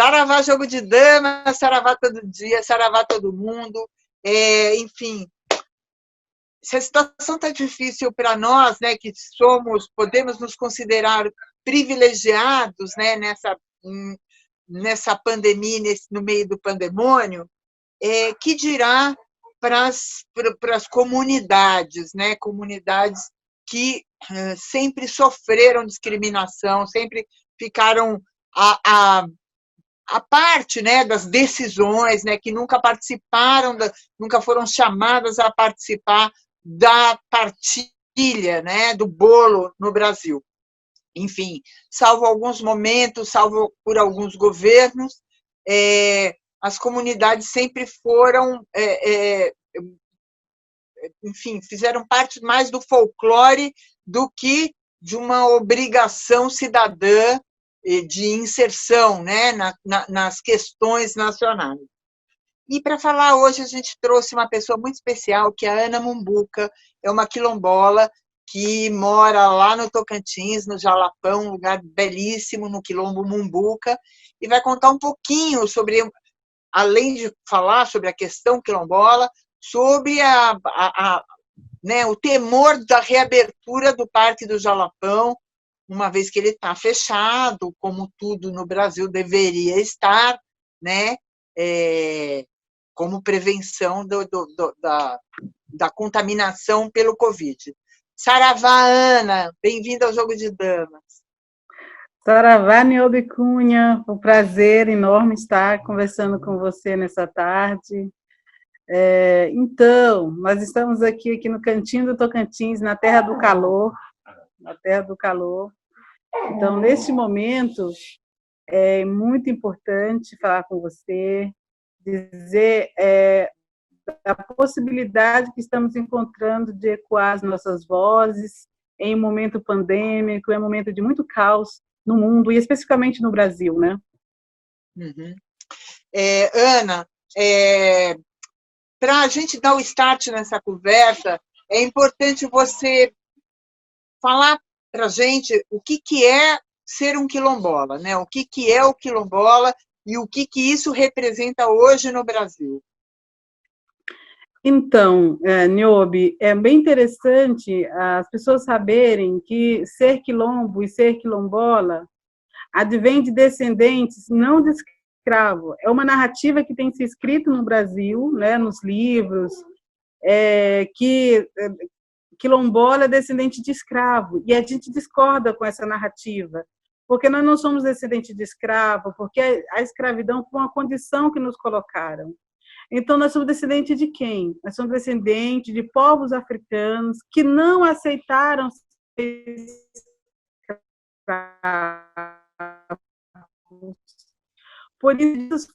Saravá jogo de dama, saravá todo dia, saravá todo mundo. Enfim, se a situação está difícil para nós, né, que podemos nos considerar privilegiados, né, nessa pandemia, no meio do pandemônio, que dirá para as comunidades, né, comunidades que sempre sofreram discriminação, sempre ficaram a parte, né, das decisões, né, que nunca participaram, nunca foram chamadas a participar da partilha, né, do bolo no Brasil. Enfim, salvo alguns momentos, salvo por alguns governos, as comunidades sempre foram, enfim, fizeram parte mais do folclore do que de uma obrigação cidadã de inserção, né, nas questões nacionais. E para falar hoje, a gente trouxe uma pessoa muito especial, que é a Ana Mumbuca, é uma quilombola que mora lá no Tocantins, no Jalapão, um lugar belíssimo, no Quilombo Mumbuca, e vai contar um pouquinho sobre, além de falar sobre a questão quilombola, sobre né, o temor da reabertura do Parque do Jalapão, uma vez que ele está fechado, como tudo no Brasil deveria estar, né, como prevenção da contaminação pelo Covid. Saravá, Ana, bem-vinda ao Jogo de Damas. Saravá, Niobe Cunha, um prazer enorme estar conversando com você nessa tarde. Então, nós estamos aqui no Cantinho do Tocantins, na Terra do Calor, Então, neste momento, é muito importante falar com você, dizer a possibilidade que estamos encontrando de ecoar as nossas vozes em um momento pandêmico, em um momento de muito caos no mundo, e especificamente no Brasil, né? Uhum. Ana, para a gente dar o start nessa conversa, é importante você falar para a gente o que é ser um quilombola, né? O que é o quilombola e o que isso representa hoje no Brasil. Então, Niobe, é bem interessante as pessoas saberem que ser quilombo e ser quilombola advém de descendentes não de escravo. É uma narrativa que tem se escrito no Brasil, né, nos livros, que quilombola é descendente de escravo, e a gente discorda com essa narrativa, porque nós não somos descendentes de escravo, porque a escravidão foi uma condição que nos colocaram. Então, nós somos descendentes de quem? Nós somos descendentes de povos africanos que não aceitaram ser escravos. Por isso,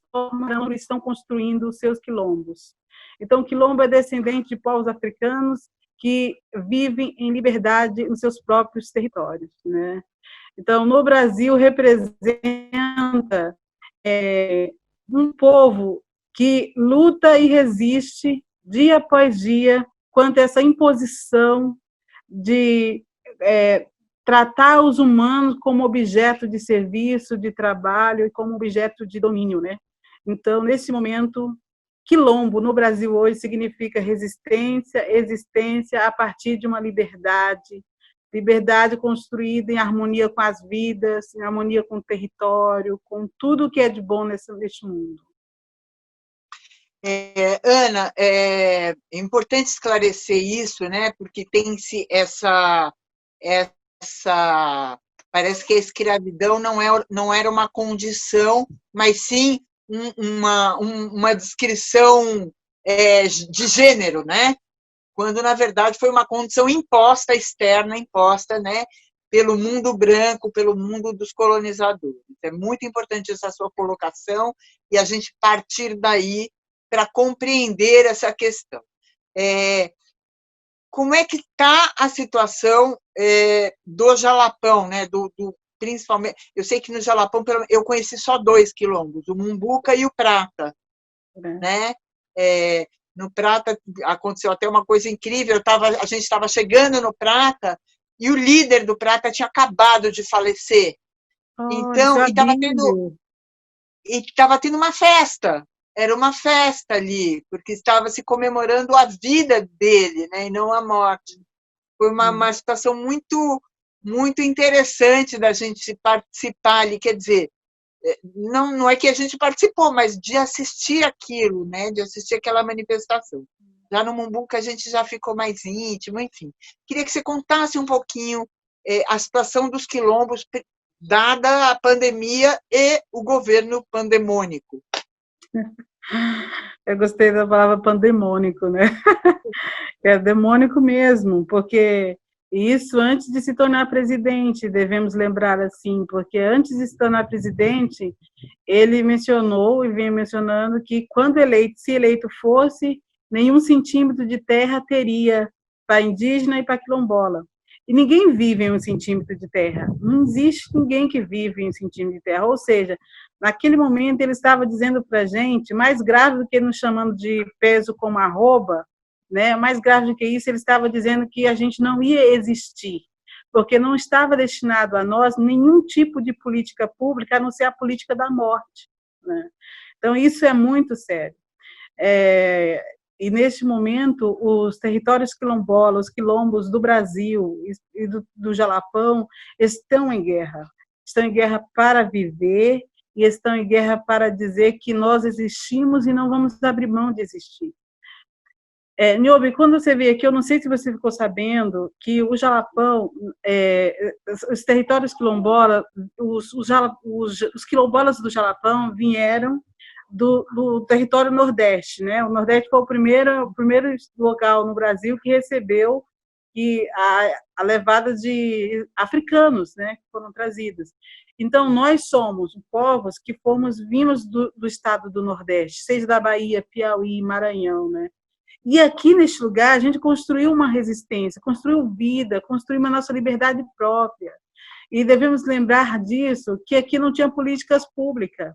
estão construindo os seus quilombos. Então, o quilombo é descendente de povos africanos que vivem em liberdade nos seus próprios territórios, né? Então, no Brasil, representa um povo que luta e resiste dia após dia quanto a essa imposição de tratar os humanos como objeto de serviço, de trabalho e como objeto de domínio, né? Então, nesse momento, quilombo no Brasil hoje significa resistência, existência a partir de uma liberdade construída em harmonia com as vidas, em harmonia com o território, com tudo que é de bom neste mundo. Ana, é importante esclarecer isso, né? Porque tem-se essa parece que a escravidão não era uma condição, mas sim uma descrição de gênero, né? Quando, na verdade, foi uma condição imposta, externa, imposta, né, pelo mundo branco, pelo mundo dos colonizadores. É muito importante essa sua colocação e a gente partir daí para compreender essa questão. Como é que está a situação do Jalapão, né? Principalmente, eu sei que no Jalapão eu conheci só 2 quilombos, o Mumbuca e o Prata, né? No Prata aconteceu até uma coisa incrível, a gente estava chegando no Prata e o líder do Prata tinha acabado de falecer. Então, e estava tendo uma festa, era uma festa ali, porque estava se comemorando a vida dele, né, e não a morte. Foi uma situação muito interessante da gente participar ali, quer dizer, não é que a gente participou, mas de assistir aquilo, né, de assistir aquela manifestação. Já no Mumbuca a gente já ficou mais íntimo, enfim. Queria que você contasse um pouquinho a situação dos quilombos, dada a pandemia e o governo pandemônico. Eu gostei da palavra pandemônico, né? É demônico mesmo, porque isso antes de se tornar presidente, devemos lembrar assim, porque antes de se tornar presidente, ele mencionou e vem mencionando que quando eleito, se eleito fosse, nenhum centímetro de terra teria para indígena e para quilombola. E ninguém vive em 1 centímetro de terra. Não existe ninguém que vive em 1 centímetro de terra. Ou seja, naquele momento ele estava dizendo para a gente, mais grave do que nos chamando de peso como arroba, né? Mais grave do que isso, ele estava dizendo que a gente não ia existir, porque não estava destinado a nós nenhum tipo de política pública, a não ser a política da morte, né? Então, isso é muito sério. E, neste momento, os territórios quilombolas, os quilombos do Brasil e do Jalapão estão em guerra. Estão em guerra para viver e estão em guerra para dizer que nós existimos e não vamos abrir mão de existir. Niobe, quando você veio aqui, eu não sei se você ficou sabendo que o Jalapão, os territórios quilombolas, os quilombolas do Jalapão vieram do território Nordeste, né? O Nordeste foi o primeiro local no Brasil que recebeu a levada de africanos, né? Que foram trazidos. Então, nós somos povos que vimos do estado do Nordeste, seja da Bahia, Piauí, Maranhão, né? E aqui, neste lugar, a gente construiu uma resistência, construiu vida, construiu a nossa liberdade própria. E devemos lembrar disso, que aqui não tinha políticas públicas.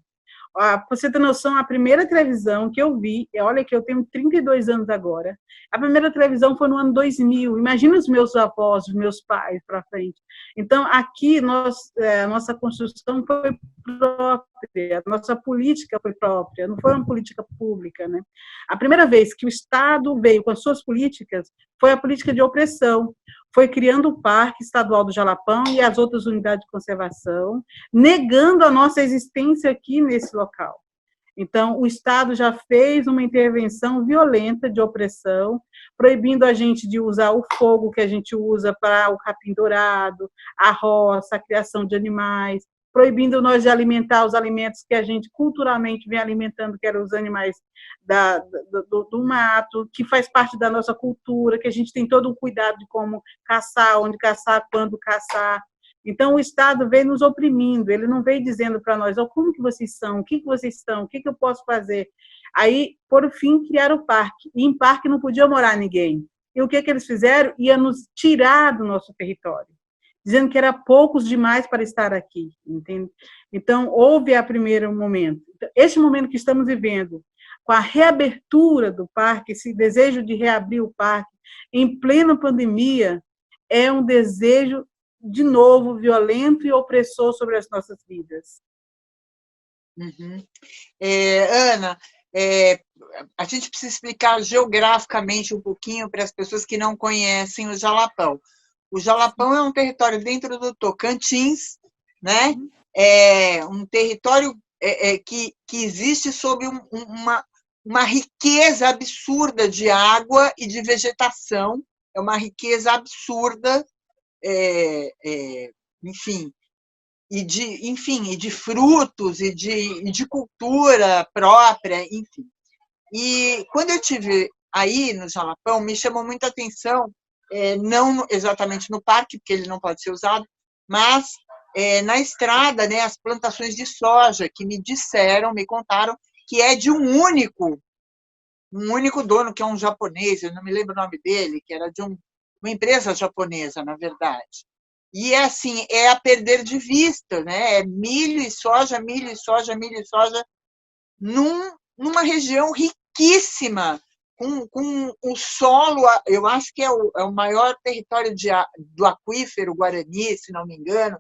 Para você ter noção, a primeira televisão que eu vi, olha que eu tenho 32 anos agora, a primeira televisão foi no ano 2000. Imagina os meus avós, os meus pais para frente. Então, aqui, a nossa construção foi própria, a nossa política foi própria, não foi uma política pública, né? A primeira vez que o Estado veio com as suas políticas foi a política de opressão, foi criando o Parque Estadual do Jalapão e as outras unidades de conservação, negando a nossa existência aqui nesse local. Então, o Estado já fez uma intervenção violenta de opressão, proibindo a gente de usar o fogo que a gente usa para o capim dourado, a roça, a criação de animais, proibindo nós de alimentar os alimentos que a gente culturalmente vem alimentando, que eram os animais do mato, que faz parte da nossa cultura, que a gente tem todo um cuidado de como caçar, onde caçar, quando caçar. Então, o Estado veio nos oprimindo, ele não veio dizendo para nós, como que vocês são, o que vocês são, o que eu posso fazer. Aí, por fim, criaram o parque, e em parque não podia morar ninguém. E o que eles fizeram? Ia nos tirar do nosso território, dizendo que era poucos demais para estar aqui, entende? Então, houve a primeiro momento. Este momento que estamos vivendo, com a reabertura do parque, esse desejo de reabrir o parque, em plena pandemia, é um desejo, de novo, violento e opressor sobre as nossas vidas. Uhum. Ana, a gente precisa explicar geograficamente um pouquinho para as pessoas que não conhecem o Jalapão. O Jalapão é um território dentro do Tocantins, né? É um território que existe sob uma riqueza absurda de água e de vegetação, é uma riqueza absurda, enfim, e de frutos e de cultura própria, enfim. E quando eu estive aí no Jalapão, me chamou muita atenção, não exatamente no parque, porque ele não pode ser usado, mas na estrada, né, as plantações de soja, que me contaram, que é de um único dono, que é um japonês, eu não me lembro o nome dele, que era de uma empresa japonesa, na verdade. E assim, é a perder de vista, né? É milho e soja, milho e soja, milho e soja, numa região riquíssima, com o solo, eu acho que é o maior território do aquífero Guarani, se não me engano,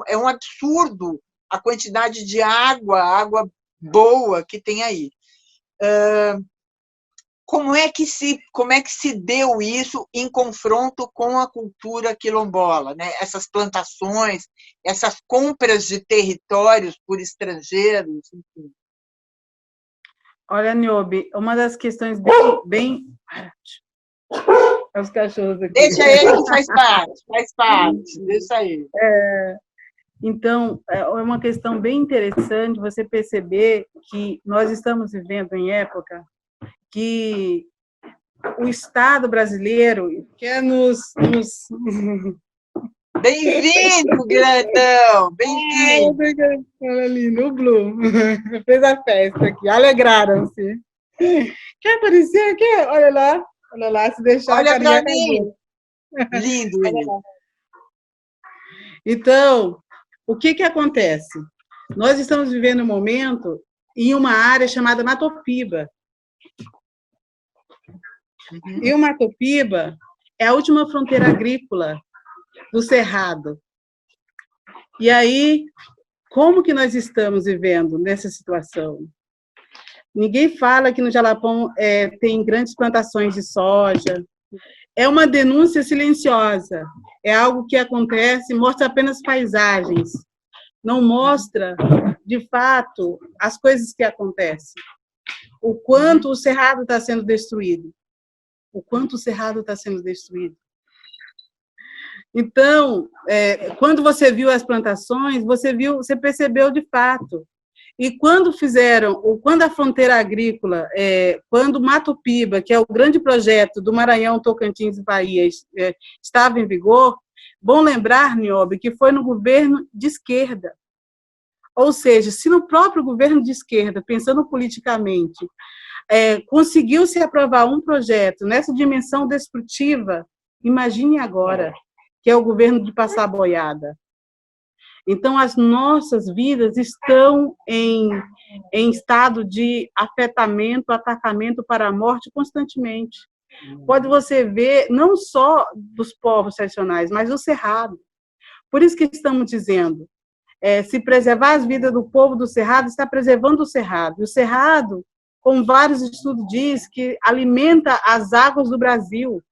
é um absurdo a quantidade de água boa que tem aí. Como é que se deu isso em confronto com a cultura quilombola, né? Essas plantações, essas compras de territórios por estrangeiros, enfim. Olha, Niobe, uma das questões bem... Os cachorros aqui. Deixa ele que faz parte, deixa ele. Então, é uma questão bem interessante você perceber que nós estamos vivendo em época que o Estado brasileiro quer nos... Bem-vindo, grandão! Bem-vindo! Olha ali, no Blue. Fez a festa aqui, alegraram-se. Quer aparecer? Quer? Olha lá, se deixar Olha a carinha para mim! Lindo ele. Então, o que acontece? Nós estamos vivendo um momento em uma área chamada Matopiba. E o Matopiba é a última fronteira agrícola do Cerrado. E aí, como que nós estamos vivendo nessa situação? Ninguém fala que no Jalapão tem grandes plantações de soja. É uma denúncia silenciosa. É algo que acontece, mostra apenas paisagens. Não mostra, de fato, as coisas que acontecem. O quanto o Cerrado está sendo destruído. Então, quando você viu as plantações, você percebeu de fato. E quando a fronteira agrícola, quando o Matopiba, que é o grande projeto do Maranhão, Tocantins e Bahia, estava em vigor, bom lembrar, Niobe, que foi no governo de esquerda. Ou seja, se no próprio governo de esquerda, pensando politicamente, conseguiu-se aprovar um projeto nessa dimensão destrutiva, imagine agora, que é o governo de passar boiada. Então, as nossas vidas estão em estado de afetamento, atacamento para a morte constantemente. Pode você ver, não só dos povos tradicionais, mas do Cerrado. Por isso que estamos dizendo, se preservar as vidas do povo do Cerrado, está preservando o Cerrado. E o Cerrado, como vários estudos dizem, que alimenta as águas do Brasil.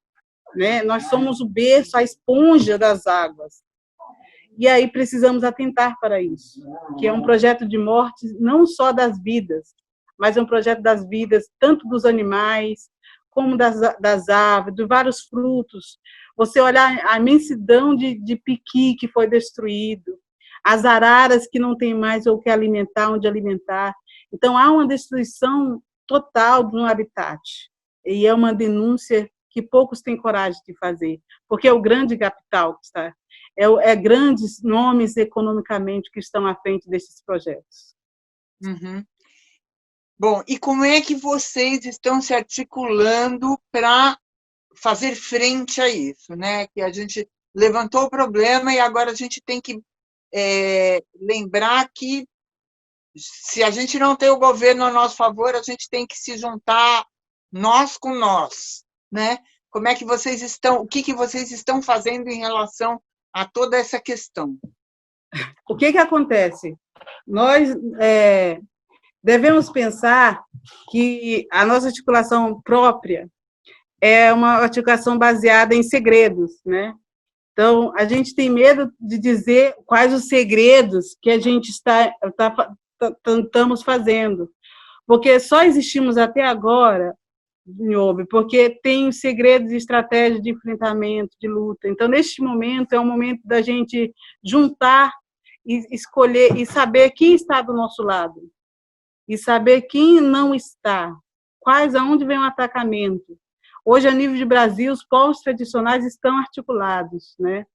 Né? Nós somos o berço, a esponja das águas. E aí precisamos atentar para isso, que é um projeto de morte não só das vidas, mas é um projeto das vidas, tanto dos animais, como das aves, de vários frutos. Você olhar a imensidão de piqui que foi destruído, as araras que não têm mais o que alimentar, onde alimentar. Então, há uma destruição total de um habitat. E é uma denúncia que poucos têm coragem de fazer, porque é o grande capital que está... grandes nomes economicamente que estão à frente desses projetos. Bom, e como é que vocês estão se articulando para fazer frente a isso, né? Que a gente levantou o problema e agora a gente tem que lembrar que se a gente não tem o governo a nosso favor, a gente tem que se juntar nós com nós, né? Como é que vocês estão, o que vocês estão fazendo em relação a toda essa questão? O que acontece? Nós devemos pensar que a nossa articulação própria é uma articulação baseada em segredos, né? Então, a gente tem medo de dizer quais os segredos que a gente estamos fazendo, porque só existimos até agora, Niobe, porque tem segredos e estratégias de enfrentamento, de luta. Então, neste momento, é um momento da gente juntar e escolher e saber quem está do nosso lado e saber quem não está, aonde vem o atacamento. Hoje, a nível de Brasil, os povos tradicionais estão articulados, né?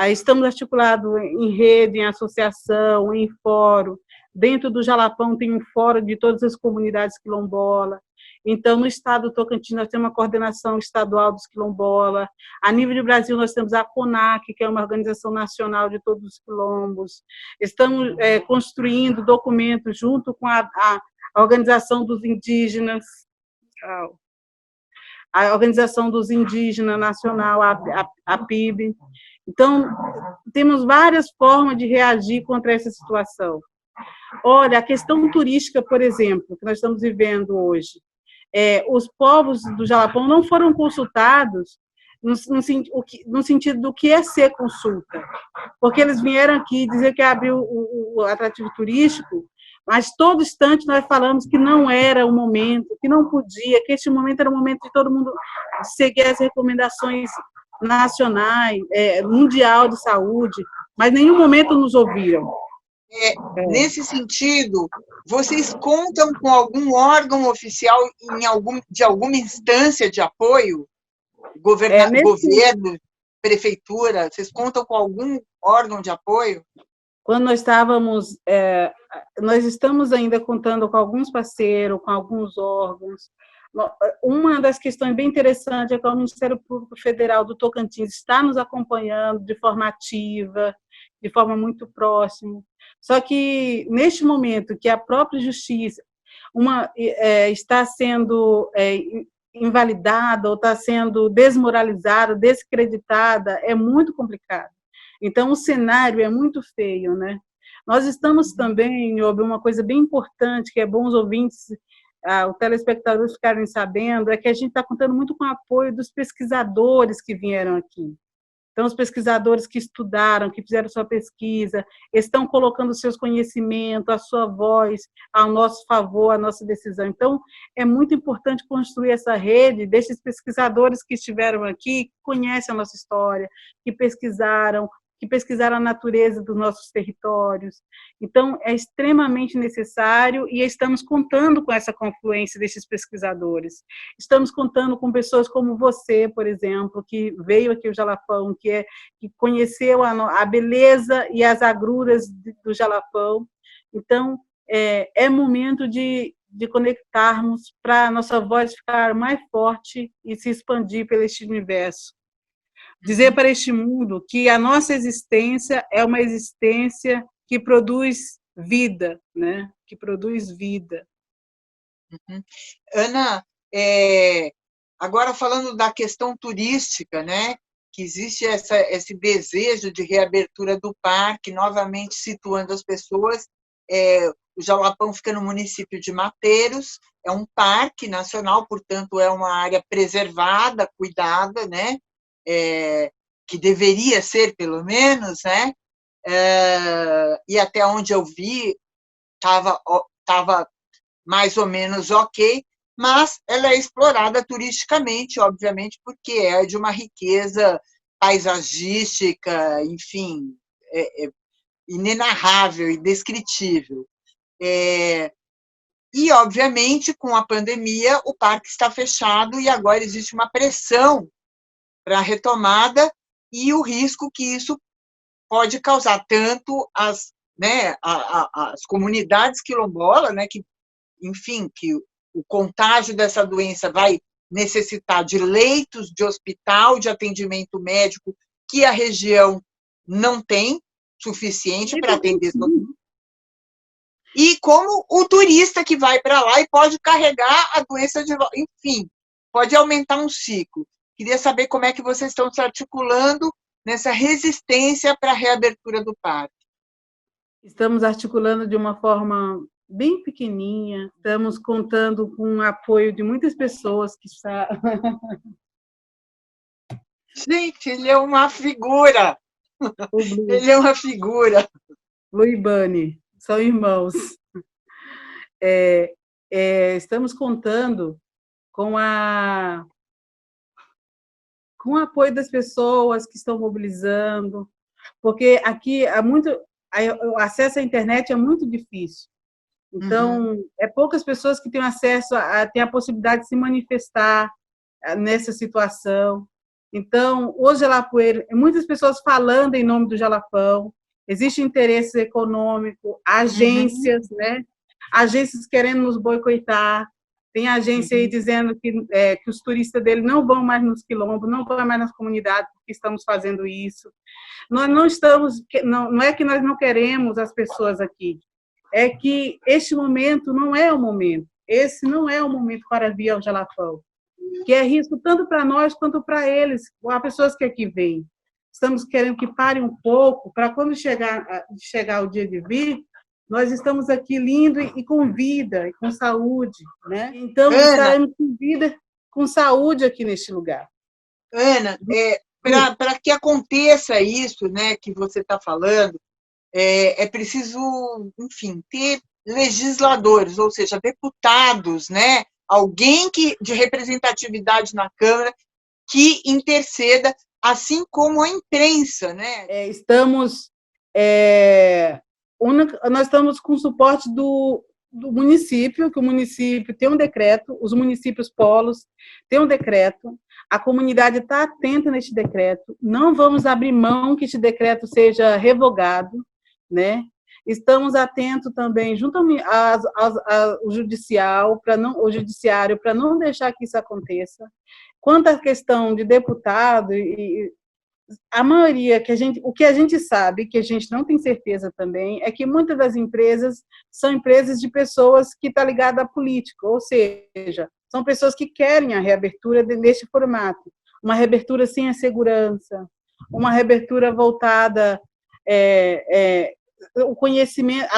Estamos articulados em rede, em associação, em fórum. Dentro do Jalapão tem um fórum de todas as comunidades quilombolas. Então, no estado do Tocantins, nós temos uma coordenação estadual dos quilombolas. A nível de Brasil, nós temos a CONAC, que é uma organização nacional de todos os quilombos. Estamos construindo documentos junto com a Organização dos Indígenas, a Organização dos Indígenas Nacional, a PIB. Então, temos várias formas de reagir contra essa situação. Olha, a questão turística, por exemplo, que nós estamos vivendo hoje, os povos do Jalapão não foram consultados no sentido do que é ser consulta, porque eles vieram aqui dizer que abriu o atrativo turístico, mas todo instante nós falamos que não era o momento, que não podia, que este momento era o momento de todo mundo seguir as recomendações nacionais, mundial de saúde, mas em nenhum momento nos ouviram. Nesse sentido, vocês contam com algum órgão oficial de alguma instância de apoio? Governo, prefeitura, vocês contam com algum órgão de apoio? Quando nós estamos ainda contando com alguns parceiros, com alguns órgãos. Uma das questões bem interessantes é que o Ministério Público Federal do Tocantins está nos acompanhando de forma ativa, de forma muito próxima. Só que, neste momento, que a própria justiça está sendo invalidada ou está sendo desmoralizada, descreditada, é muito complicado. Então, o cenário é muito feio, né? Nós estamos também, houve uma coisa bem importante, que é bom os ouvintes, os telespectadores ficarem sabendo, é que a gente está contando muito com o apoio dos pesquisadores que vieram aqui. Então, os pesquisadores que estudaram, que fizeram sua pesquisa, estão colocando seus conhecimentos, a sua voz ao nosso favor, a nossa decisão. Então, é muito importante construir essa rede desses pesquisadores que estiveram aqui, que conhecem a nossa história, que pesquisaram a natureza dos nossos territórios. Então, é extremamente necessário e estamos contando com essa confluência desses pesquisadores. Estamos contando com pessoas como você, por exemplo, que veio aqui ao Jalapão, que conheceu a beleza e as agruras do Jalapão. Então, é momento de conectarmos para a nossa voz ficar mais forte e se expandir pelo este universo. Dizer para este mundo que a nossa existência é uma existência que produz vida, né? Que produz vida. Ana, agora falando da questão turística, né? Que existe esse desejo de reabertura do parque, novamente situando as pessoas. O Jalapão fica no município de Mateiros, é um parque nacional, portanto, é uma área preservada, cuidada, né? Que deveria ser, pelo menos, né? E até onde eu vi, estava mais ou menos ok, mas ela é explorada turisticamente, obviamente, porque é de uma riqueza paisagística, enfim, inenarrável, indescritível. E, obviamente, com a pandemia, o parque está fechado e agora existe uma pressão para a retomada e o risco que isso pode causar tanto as comunidades quilombolas, né, que, enfim, que o contágio dessa doença vai necessitar de leitos de hospital, de atendimento médico, que a região não tem suficiente para atender todo mundo. E como o turista que vai para lá e pode carregar a doença de volta, enfim, pode aumentar um ciclo. Queria saber como é que vocês estão se articulando nessa resistência para a reabertura do parque. Estamos articulando de uma forma bem pequenininha, estamos contando com o apoio de muitas pessoas que está... Gente, ele é uma figura! Ele é uma figura! Lu e Bani, são irmãos. Estamos contando com o apoio das pessoas que estão mobilizando, porque aqui o acesso à internet é muito difícil. Então, poucas pessoas que têm acesso, têm a possibilidade de se manifestar nessa situação. Então, o Jalapoeiro, muitas pessoas falando em nome do Jalapão, existe interesse econômico, agências, né? Agências querendo nos boicotar. Tem agência aí dizendo que os turistas dele não vão mais nos quilombos, não vão mais nas comunidades, porque estamos fazendo isso. Nós não estamos, não é que nós não queremos as pessoas aqui, é que este momento não é o momento. Esse não é o momento para vir ao Jalapão, que é risco tanto para nós quanto para eles, as pessoas que aqui vêm. Estamos querendo que parem um pouco, para quando chegar o dia de vir, Nós estamos aqui lindo e com vida, e com saúde, né? Então, Ana, estaremos com vida, com saúde aqui neste lugar. Ana, para que aconteça isso, né, que você está falando, é preciso, enfim, ter legisladores, ou seja, deputados, né, alguém de representatividade na Câmara que interceda, assim como a imprensa, né? Nós estamos com o suporte do município, que o município tem um decreto, os municípios polos têm um decreto, a comunidade está atenta neste decreto, não vamos abrir mão que este decreto seja revogado, né? Estamos atentos também, junto ao judiciário, para não deixar que isso aconteça. Quanto à questão de deputado, a maioria, o que a gente sabe, que a gente não tem certeza também, é que muitas das empresas são empresas de pessoas que estão ligadas à política, ou seja, são pessoas que querem a reabertura neste formato, uma reabertura sem a segurança, uma reabertura voltada o conhecimento,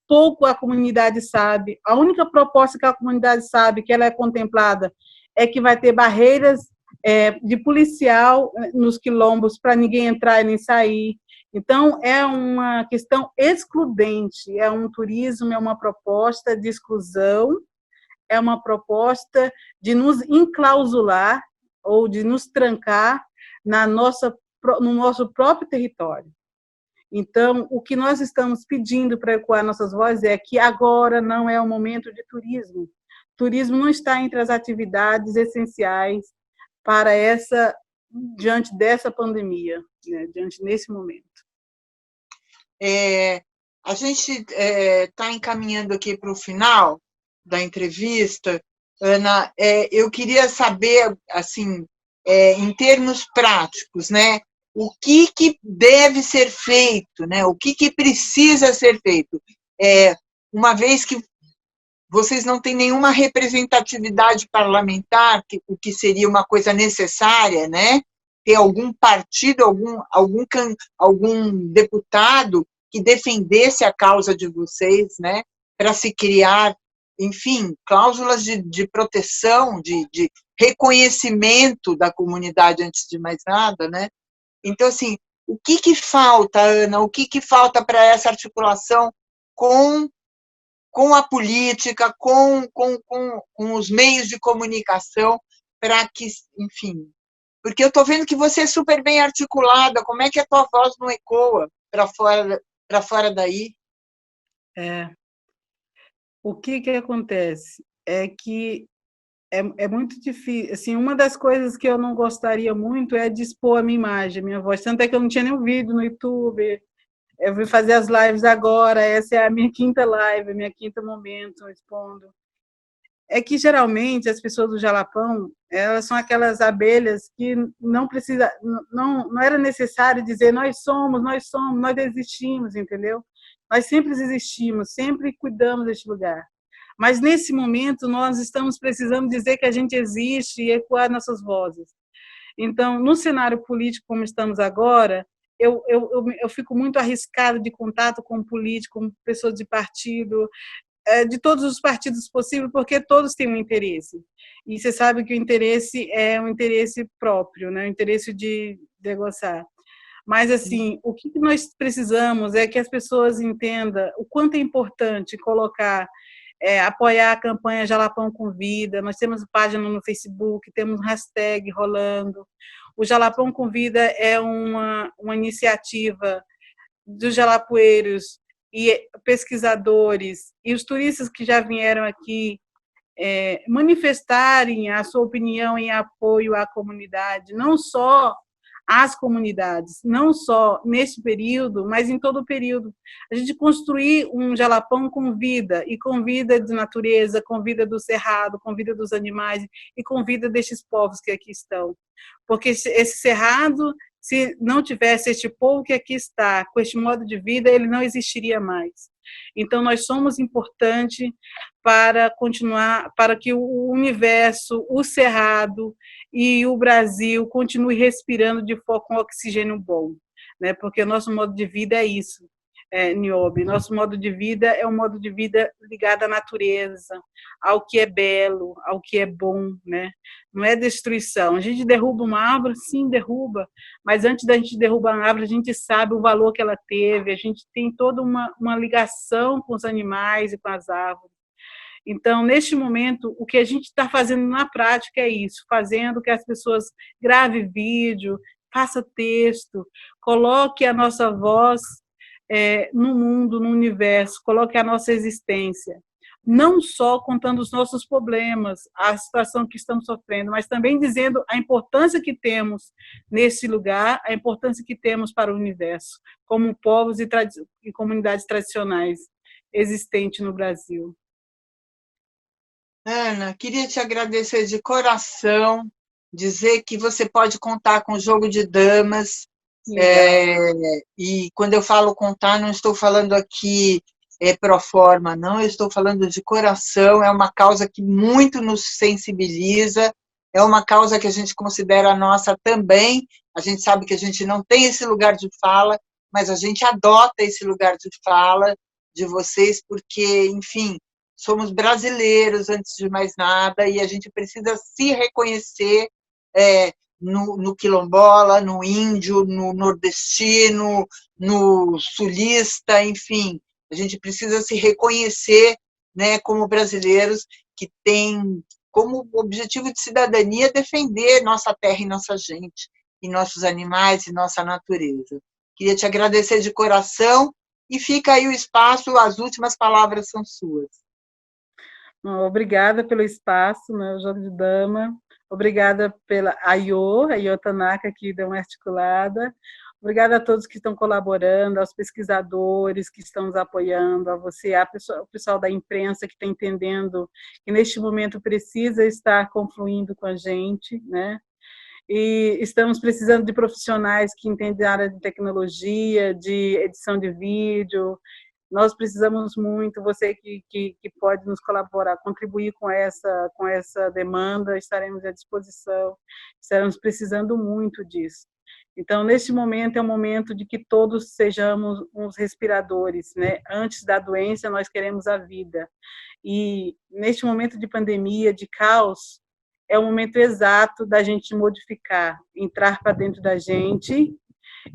pouco a comunidade sabe. A única proposta que a comunidade sabe que ela é contemplada é que vai ter barreiras de policial nos quilombos para ninguém entrar e nem sair. Então, é uma questão excludente, é um turismo, é uma proposta de exclusão, é uma proposta de nos enclausular ou de nos trancar no nosso próprio território. Então, o que nós estamos pedindo para ecoar nossas vozes é que agora não é o momento de turismo. Turismo não está entre as atividades essenciais diante dessa pandemia, né, diante desse momento. A gente está encaminhando aqui para o final da entrevista. Ana, eu queria saber, assim, em termos práticos, né, o que deve ser feito, né, o que precisa ser feito, uma vez que vocês não têm nenhuma representatividade parlamentar, o que seria uma coisa necessária, né? Ter algum partido, algum deputado que defendesse a causa de vocês, né? Para se criar, enfim, cláusulas de proteção, de reconhecimento da comunidade, antes de mais nada, né? Então, assim, o que falta, Ana? O que falta para essa articulação com a política, com os meios de comunicação, para que, enfim... Porque eu estou vendo que você é super bem articulada, como é que a tua voz não ecoa para fora daí? O que acontece é que é muito difícil. Assim, uma das coisas que eu não gostaria muito é de expor a minha imagem, a minha voz. Tanto é que eu não tinha nenhum vídeo no YouTube. Eu vou fazer as lives agora, essa é a minha quinta live, a minha quinta momento expondo. É que, geralmente, as pessoas do Jalapão, elas são aquelas abelhas que não era necessário dizer nós somos, nós existimos, entendeu? Nós sempre existimos, sempre cuidamos deste lugar. Mas, nesse momento, nós estamos precisando dizer que a gente existe e ecoar nossas vozes. Então, no cenário político como estamos agora, eu fico muito arriscada de contato com político, com pessoas de partido, de todos os partidos possíveis, porque todos têm um interesse. E você sabe que o interesse é um interesse próprio, né? O interesse de negociar. Mas, assim, o que nós precisamos é que as pessoas entendam o quanto é importante apoiar a campanha Jalapão Convida. Nós temos página no Facebook, temos um hashtag rolando. O Jalapão Convida é uma iniciativa dos jalapoeiros e pesquisadores e os turistas que já vieram aqui manifestarem a sua opinião em apoio à comunidade, não só às comunidades, não só nesse período, mas em todo o período. A gente construir um Jalapão com vida, e com vida de natureza, com vida do cerrado, com vida dos animais e com vida destes povos que aqui estão. Porque esse cerrado, se não tivesse este povo que aqui está, com este modo de vida, ele não existiria mais. Então, nós somos importantes para continuar, para que o universo, o cerrado e o Brasil continue respirando com oxigênio bom, né? Porque o nosso modo de vida é isso, Niobe. Nosso modo de vida é um modo de vida ligado à natureza, ao que é belo, ao que é bom, né? Não é destruição. A gente derruba uma árvore, sim, derruba, mas antes da gente derrubar a árvore, a gente sabe o valor que ela teve, a gente tem toda uma ligação com os animais e com as árvores. Então, neste momento, o que a gente está fazendo na prática é isso, fazendo que as pessoas gravem vídeo, faça texto, coloque a nossa voz no mundo, no universo, coloque a nossa existência. Não só contando os nossos problemas, a situação que estamos sofrendo, mas também dizendo a importância que temos nesse lugar, a importância que temos para o universo, como povos e comunidades tradicionais existentes no Brasil. Ana, queria te agradecer de coração, dizer que você pode contar com o jogo de damas, e quando eu falo contar, não estou falando aqui pro forma, não, eu estou falando de coração, é uma causa que muito nos sensibiliza, é uma causa que a gente considera nossa também, a gente sabe que a gente não tem esse lugar de fala, mas a gente adota esse lugar de fala de vocês, porque, enfim, somos brasileiros, antes de mais nada, e a gente precisa se reconhecer no quilombola, no índio, no nordestino, no sulista, enfim, a gente precisa se reconhecer, né, como brasileiros que têm como objetivo de cidadania defender nossa terra e nossa gente, e nossos animais e nossa natureza. Queria te agradecer de coração, e fica aí o espaço, as últimas palavras são suas. Obrigada pelo espaço, né, Jogo de Dama. Obrigada pela Ayo Tanaka, que deu uma articulada. Obrigada a todos que estão colaborando, aos pesquisadores que estão nos apoiando, a você, o pessoal da imprensa que está entendendo que neste momento precisa estar confluindo com a gente, né? E estamos precisando de profissionais que entendem a área de tecnologia, de edição de vídeo. Nós precisamos muito, você que pode nos colaborar, contribuir com essa demanda, estaremos à disposição, estaremos precisando muito disso. Então, neste momento, é um momento de que todos sejamos uns respiradores, né? Antes da doença, nós queremos a vida. E, neste momento de pandemia, de caos, é o momento exato da gente modificar, entrar para dentro da gente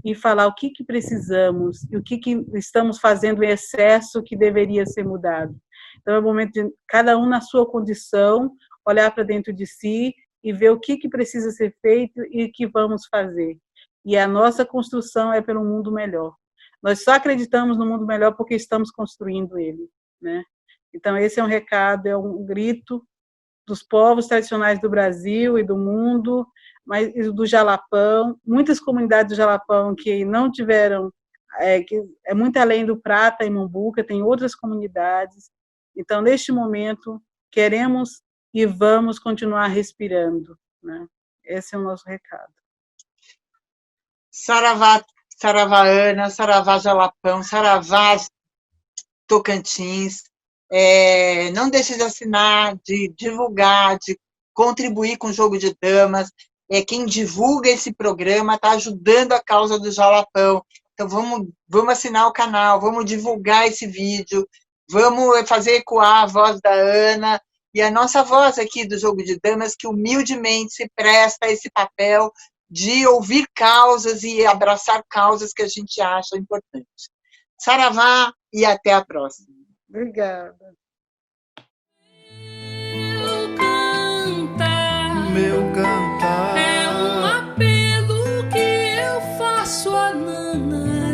e falar o que precisamos e o que estamos fazendo em excesso que deveria ser mudado. Então, é o momento de cada um na sua condição, olhar para dentro de si e ver o que precisa ser feito e o que vamos fazer. E a nossa construção é pelo mundo melhor. Nós só acreditamos no mundo melhor porque estamos construindo ele, né? Então, esse é um recado, é um grito dos povos tradicionais do Brasil e do mundo, mas do Jalapão, muitas comunidades do Jalapão que não tiveram, que é muito além do Prata e Mombuca, tem outras comunidades. Então, neste momento, queremos e vamos continuar respirando, né? Esse é o nosso recado. Saravá, Saravá Ana, Saravá Jalapão, Saravá Tocantins. Não deixe de assinar, de divulgar, de contribuir com o Jogo de Damas. Quem divulga esse programa está ajudando a causa do Jalapão. Então, vamos assinar o canal, vamos divulgar esse vídeo, vamos fazer ecoar a voz da Ana e a nossa voz aqui do Jogo de Damas, que humildemente se presta a esse papel de ouvir causas e abraçar causas que a gente acha importantes. Saravá e até a próxima. Obrigada. Meu cantar é um apelo que eu faço a Nana.